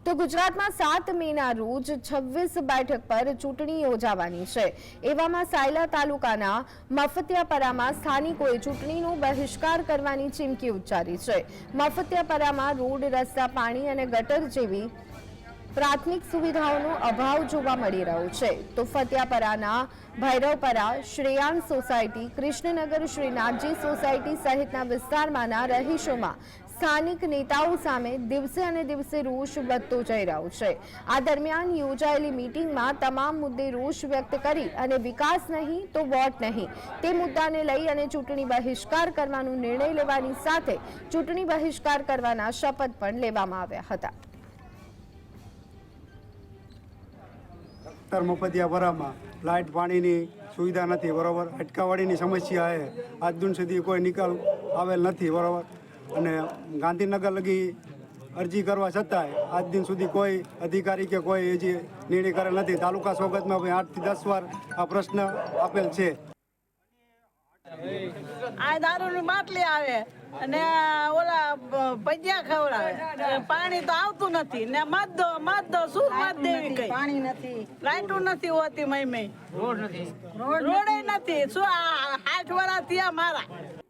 તો ગુજરાતમાં 7 મેના રોજ 26 બેઠક પર ચૂંટણી યોજાવાની છે। એવામાં સાયલા તાલુકાના મફતિયાપરામાં સ્થાનિકોએ ચૂંટણીનો બહિષ્કાર કરવાની ચીમકી ઉચ્ચારી છે। મફતિયાપરામાં રોડ, રસ્તા, પાણી અને ગટર જેવી પ્રાથમિક સુવિધાઓનો અભાવ જોવા મળી રહ્યો છે। તો ફતિયાપરાના ભૈરવપરા, શ્રેયાંશ સોસાયટી, કૃષ્ણનગર, શ્રીનાથજી સોસાયટી સહિતના વિસ્તારમાંના રહીશોમાં સ્થાનિક નેતાઓ સામે દિવસે અને દિવસે રોષ વધતો જઈ રહ્યો છે। આ દરમિયાન યોજાયેલી મીટિંગમાં તમામ મુદ્દે રોષ વ્યક્ત કરી અને વિકાસ નહીં તો વોટ નહીં તે મુદ્દાને લઈ અને ચૂંટણી બહિષ્કાર કરવાનો નિર્ણય લેવાની સાથે ચૂંટણી બહિષ્કાર કરવાના શપથ પણ લેવામાં આવ્યા હતા। મફતિયાપરામાં લાઇટ પાણીની સુવિધા નથી બરાબર, અટકાવાડીની સમસ્યા છે, આજ દિન સુધી કોઈ નિકાલ આવેલ નથી બરાબર। અને ગાંધીનગર લગી અરજી કરવા છતાંય આજ દિન સુધી કોઈ અધિકારી કે કોઈ હજી નિર્ણય કરેલ નથી। તાલુકા સોગતમાં 8 થી 10 વાર આ પ્રશ્ન આપેલ છે। આ દારૂની બાટલી આવે અને ઓલા ભજીયા ખવડાવે, પાણી તો આવતું નથી ને મત દો શું મત દેવી કઈ પાણી નથી, લાઈટો નથી હોતી, રોડ નથી, શું 60 વર્ષ થયા મારા।